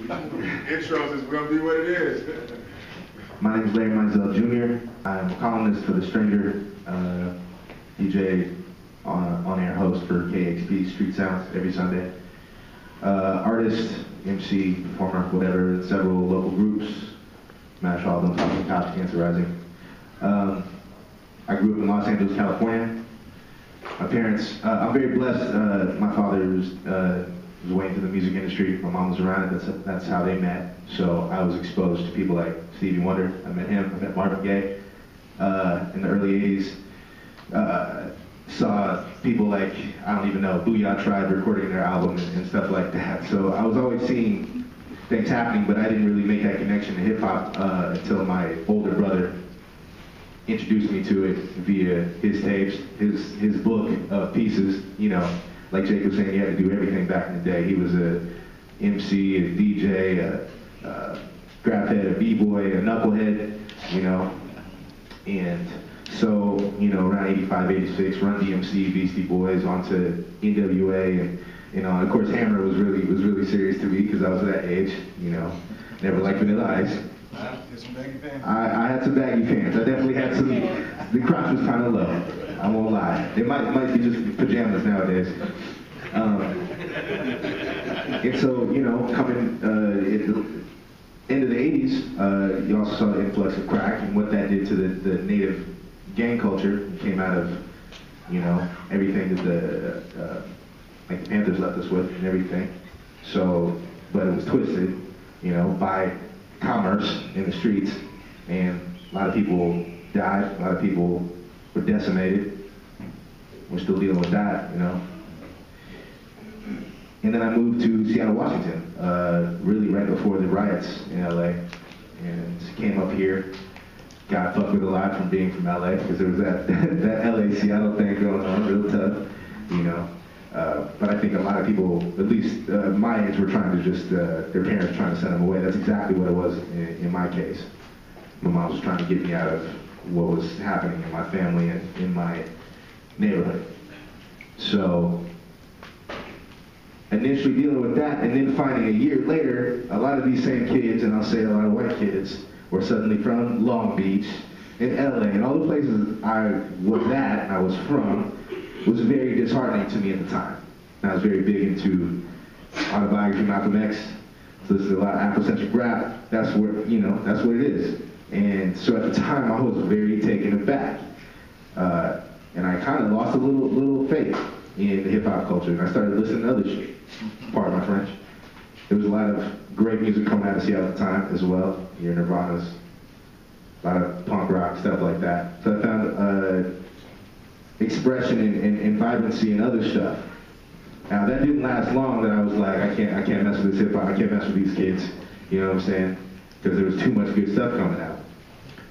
Intros is going to be what it is. My name is Larry Mizell Jr. I'm a columnist for The Stranger, DJ on-air host for KXP Street Sounds every Sunday. Artist, MC, performer, whatever, in several local groups. Smash all of them, Talking Cops, Cancer Rising. I grew up in Los Angeles, California. My parents, I'm very blessed. My father was way into the music industry. My mom was around it. That's how they met. So I was exposed to people like Stevie Wonder. I met him. I met Marvin Gaye in the early 80s. Saw people like, I don't even know, Booyah Tribe recording their album and stuff like that. So I was always seeing things happening, but I didn't really make that connection to hip hop until my older brother introduced me to it via his tapes, his book of pieces. You know, like Jake was saying, he had to do everything back in the day. He was a MC, a DJ, a graphead, a b-boy, a knucklehead, you know. And so, you know, around 85, 86, Run DMC, Beastie Boys, onto NWA, and you know, of course, Hammer was really serious to me because I was that age, you know. Never liked Vanilla Ice. I had some baggy pants. I definitely had some. The crotch was kind of low. I won't lie. It might be just pajamas nowadays. And so, you know, coming at the end of the 80s, you also saw the influx of crack and what that did to the native gang culture. It came out of, you know, everything that the Panthers left us with and everything. So, but it was twisted, you know, by commerce in the streets, and a lot of people died, a lot of people were decimated. We're still dealing with that, you know. And then I moved to Seattle, Washington, really right before the riots in LA, and came up here. Got fucked with a lot from being from LA, because there was that LA Seattle thing going on, real tough, you know. But I think a lot of people, at least my age, were trying to just, their parents were trying to send them away. That's exactly what it was in my case. My mom was trying to get me out of what was happening in my family and in my neighborhood. So, initially dealing with that, and then finding a year later, a lot of these same kids, and I'll say a lot of white kids, were suddenly from Long Beach and LA, and all the places I was at and I was from, was very disheartening to me at the time. And I was very big into autobiography, Malcolm X, so this is a lot of Afrocentric rap. That's where, you know, that's what it is. And so at the time, I was very taken aback. And I kind of lost a little faith in the hip hop culture, and I started listening to other shit. Pardon my French. There was a lot of great music coming out of Seattle at the time as well. Your Nirvanas, a lot of punk rock, stuff like that. So I found expression and vibrancy and other stuff. Now that didn't last long. That I was like, I can't mess with this hip hop. I can't mess with these kids. You know what I'm saying? Because there was too much good stuff coming out.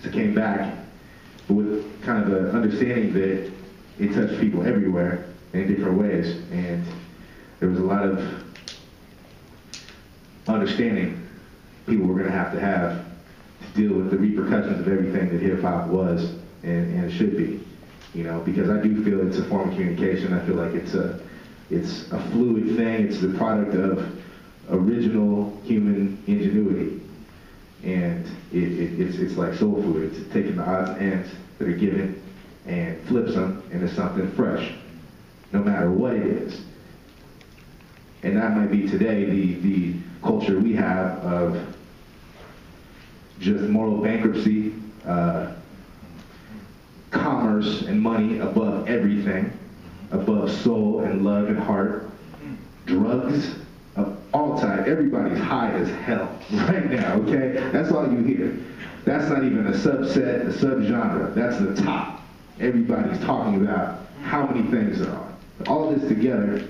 So I came back, but with kind of an understanding that it touched people everywhere in different ways, and there was a lot of understanding people were going to have to deal with the repercussions of everything that hip hop was and should be. You know, because I do feel it's a form of communication. I feel like it's a fluid thing. It's the product of original human ingenuity, and it's like soul food. It's taking the odds and ends that are given and flips them into something fresh, no matter what it is. And that might be today the culture we have of just moral bankruptcy. Commerce and money above everything, above soul and love and heart, drugs of all time. Everybody's high as hell right now, okay? That's all you hear. That's not even a subset, a subgenre. That's the top. Everybody's talking about how many things there are. All this together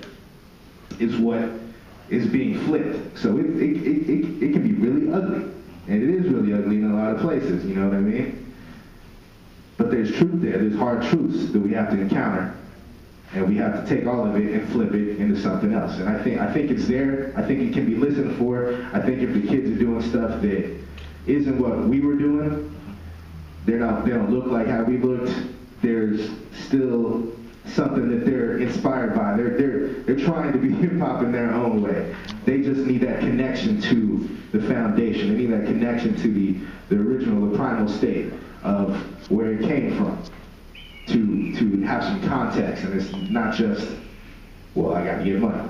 is what is being flipped. So it can be really ugly. And it is really ugly in a lot of places, you know what I mean? But there's truth there. There's hard truths that we have to encounter, and we have to take all of it and flip it into something else. And I think it's there. I think it can be listened for. I think if the kids are doing stuff that isn't what we were doing, they don't look like how we looked. There's still something that they're inspired by. They're trying to be hip hop in their own way. They just need that connection to the foundation. They need that connection to the original, the primal state of where it came from. To have some context, and it's not just, well, I got to get money,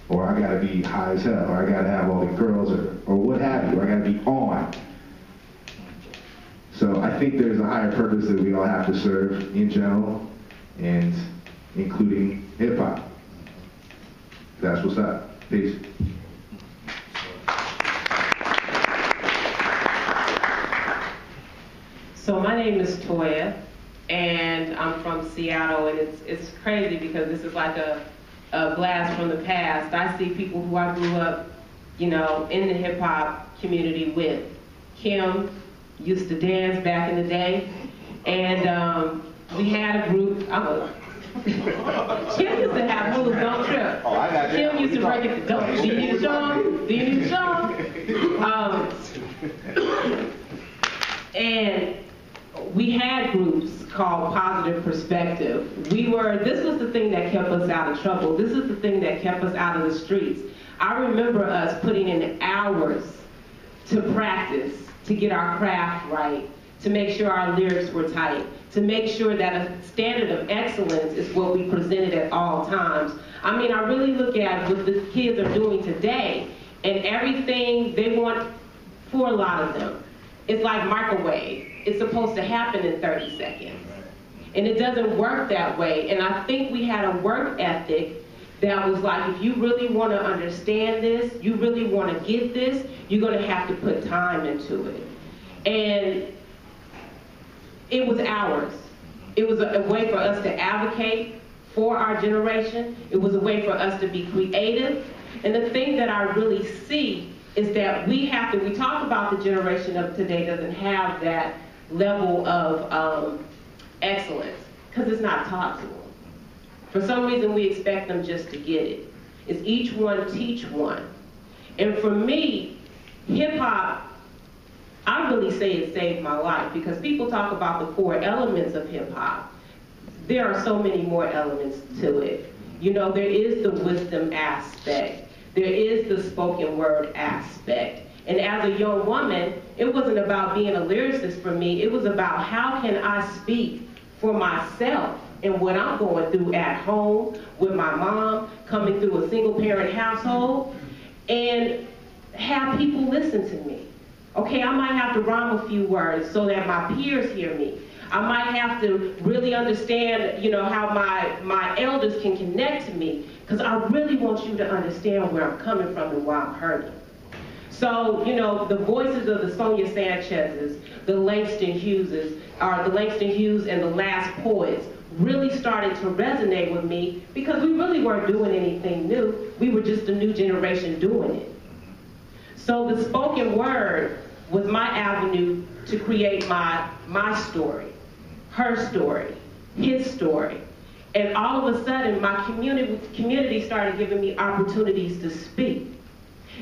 or I got to be high as hell, or I got to have all the girls, or what have you, or I got to be on. So I think there's a higher purpose that we all have to serve in general, and including hip hop. That's what's up. Peace. So my name is Toya, and I'm from Seattle, and it's crazy because this is like a blast from the past. I see people who I grew up, in the hip hop community with. Kim used to dance back in the day, and we had a group. Kim used to have moves, don't trip. Oh, I got Kim used to break it. Do you need a song? Do you need a song? And we had groups called Positive Perspective. This was the thing that kept us out of trouble. This is the thing that kept us out of the streets. I remember us putting in hours to practice, to get our craft right, to make sure our lyrics were tight, to make sure that a standard of excellence is what we presented at all times. I mean, I really look at what the kids are doing today, and everything they want, for a lot of them, it's like microwave. It's supposed to happen in 30 seconds. And it doesn't work that way. And I think we had a work ethic that was like, if you really want to understand this, you really want to get this, you're going to have to put time into it. And it was ours. It was a way for us to advocate for our generation. It was a way for us to be creative. And the thing that I really see is that we talk about the generation of today doesn't have that level of excellence, because it's not taught to them. For some reason, we expect them just to get it. It's each one teach one. And for me, hip-hop, I really say it saved my life, because people talk about the core elements of hip-hop. There are so many more elements to it. There is the wisdom aspect. There is the spoken word aspect. And as a young woman, it wasn't about being a lyricist for me. It was about how can I speak for myself and what I'm going through at home with my mom, coming through a single-parent household, and have people listen to me. Okay, I might have to rhyme a few words so that my peers hear me. I might have to really understand, how my elders can connect to me, because I really want you to understand where I'm coming from and why I'm hurting. So, the voices of the Sonia Sanchez's, the Langston Hughes and the Last Poets really started to resonate with me, because we really weren't doing anything new. We were just a new generation doing it. So the spoken word was my avenue to create my story, her story, his story. And all of a sudden, my community started giving me opportunities to speak.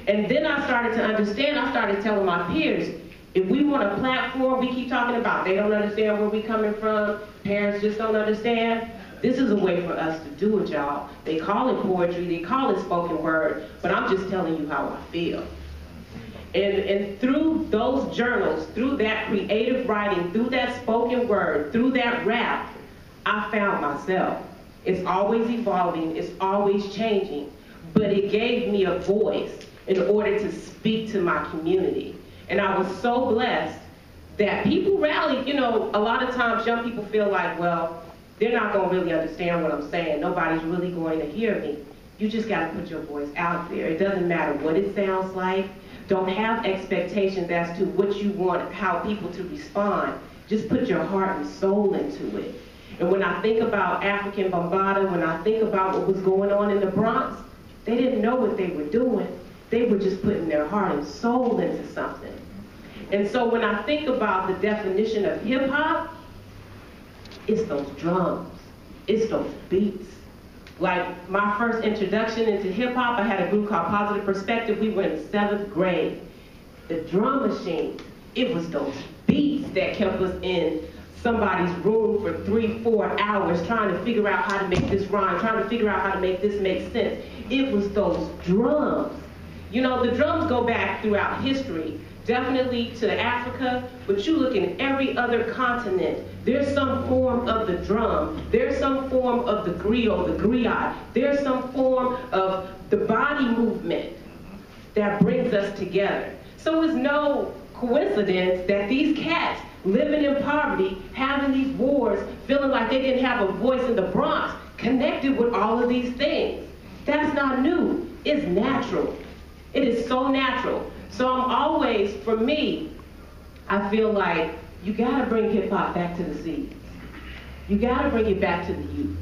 And then I started to understand, I started telling my peers, if we want a platform, we keep talking about, they don't understand where we're coming from, parents just don't understand. This is a way for us to do it, y'all. They call it poetry, they call it spoken word, but I'm just telling you how I feel. And through those journals, through that creative writing, through that spoken word, through that rap, I found myself. It's always evolving, it's always changing, but it gave me a voice in order to speak to my community. And I was so blessed that people rallied. A lot of times young people feel like, well, they're not going to really understand what I'm saying. Nobody's really going to hear me. You just got to put your voice out there. It doesn't matter what it sounds like. Don't have expectations as to what you want, how people to respond. Just put your heart and soul into it. And when I think about African Bambaataa, when I think about what was going on in the Bronx, they didn't know what they were doing. They were just putting their heart and soul into something. And so when I think about the definition of hip-hop, it's those drums. It's those beats. Like my first introduction into hip-hop, I had a group called Positive Perspective. We were in 7th grade. The drum machine, it was those beats that kept us in somebody's room for 3-4 hours trying to figure out how to make this rhyme, trying to figure out how to make this make sense. It was those drums. You know, the drums go back throughout history, definitely to Africa, but you look in every other continent, there's some form of the drum, there's some form of the griot, the griot, there's some form of the body movement that brings us together. So it's no coincidence that these cats living in poverty, having these wars, feeling like they didn't have a voice in the Bronx, connected with all of these things. That's not new, it's natural. It is so natural. So I'm always, for me, I feel like you gotta bring hip hop back to the seeds. You gotta bring it back to the youth,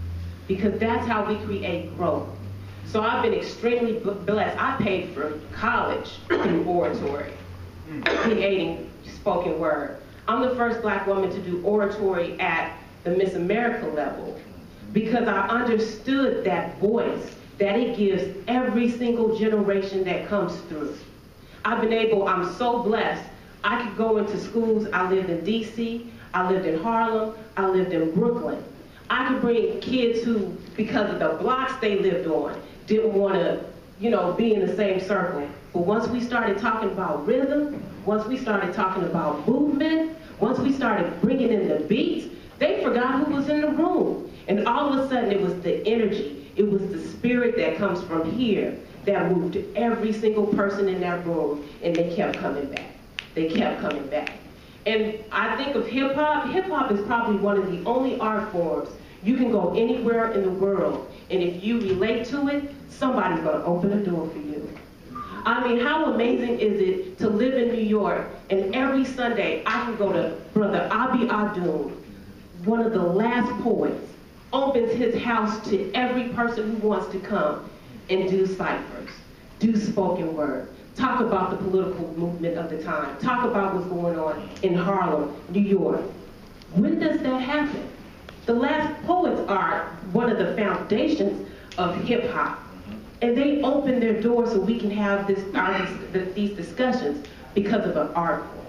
because that's how we create growth. So I've been extremely blessed. I paid for college in oratory, creating spoken word. I'm the first black woman to do oratory at the Miss America level, because I understood that voice that it gives every single generation that comes through. I'm so blessed. I could go into schools. I lived in DC, I lived in Harlem, I lived in Brooklyn. I could bring kids who, because of the blocks they lived on, didn't want to, be in the same circle. But once we started talking about rhythm, once we started talking about movement, once we started bringing in the beats, they forgot who was in the room. And all of a sudden, it was the energy. It was the spirit that comes from here that moved every single person in that room, and they kept coming back. They kept coming back. And I think of hip hop. Hip hop is probably one of the only art forms you can go anywhere in the world, and if you relate to it, somebody's gonna open a door for you. I mean, how amazing is it to live in New York, and every Sunday I can go to Brother Abi Adoum, one of the last poets, opens his house to every person who wants to come and do ciphers, do spoken word, talk about the political movement of the time, talk about what's going on in Harlem, New York. When does that happen? The last poets are one of the foundations of hip hop. And they open their doors so we can have these discussions because of an art form.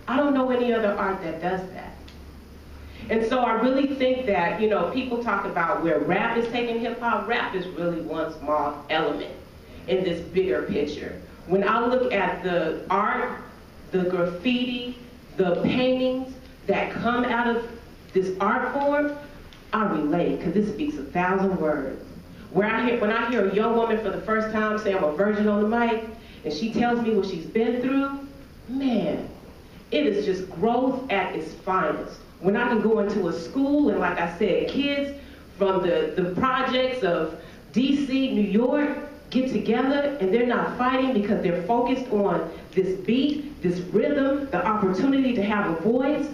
I don't know any other art that does that. And so I really think that, people talk about where rap is taking hip hop. Rap is really one small element in this bigger picture. When I look at the art, the graffiti, the paintings that come out of this art form, I relate, because it speaks 1,000 words. When I hear a young woman for the first time say I'm a virgin on the mic, and she tells me what she's been through, man, it is just growth at its finest. When I can go into a school and, like I said, kids from the projects of DC, New York, get together and they're not fighting because they're focused on this beat, this rhythm, the opportunity to have a voice,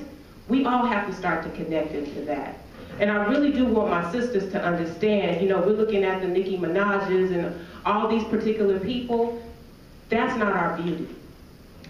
we all have to start to connect into that. And I really do want my sisters to understand, we're looking at the Nicki Minaj's and all these particular people. That's not our beauty.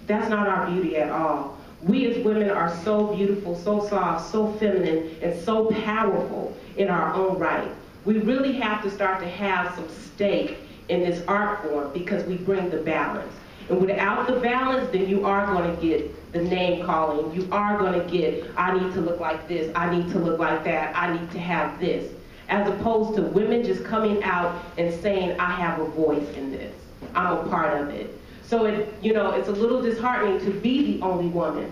That's not our beauty at all. We as women are so beautiful, so soft, so feminine, and so powerful in our own right. We really have to start to have some stake in this art form because we bring the balance. And without the balance, then you are going to get the name calling. You are going to get, I need to look like this, I need to look like that, I need to have this. As opposed to women just coming out and saying, I have a voice in this. I'm a part of it. So it's a little disheartening to be the only woman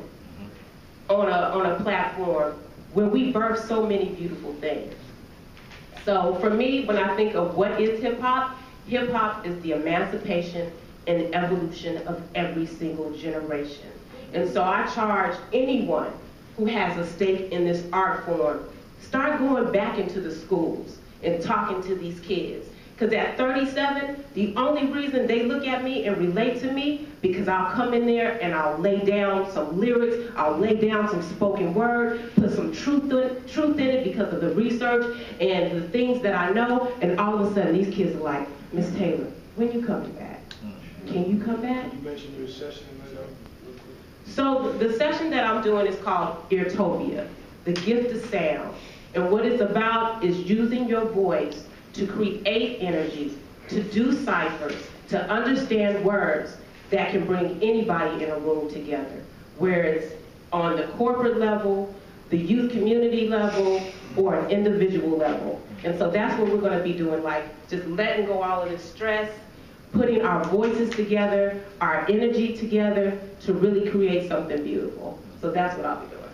on a platform where we birth so many beautiful things. So for me, when I think of what is hip hop is the emancipation and evolution of every single generation. And so I charge anyone who has a stake in this art form, start going back into the schools and talking to these kids. Because at 37, the only reason they look at me and relate to me, because I'll come in there and I'll lay down some lyrics, I'll lay down some spoken word, put some truth in it because of the research and the things that I know, and all of a sudden these kids are like, Miss Taylor, when you coming back? Can you come back? You mentioned your session. So the session that I'm doing is called Eartopia, the gift of sound. And what it's about is using your voice to create energy, to do ciphers, to understand words that can bring anybody in a room together, where it's on the corporate level, the youth community level, or an individual level. And so that's what we're going to be doing, like just letting go all of this stress, putting our voices together, our energy together to really create something beautiful. So that's what I'll be doing.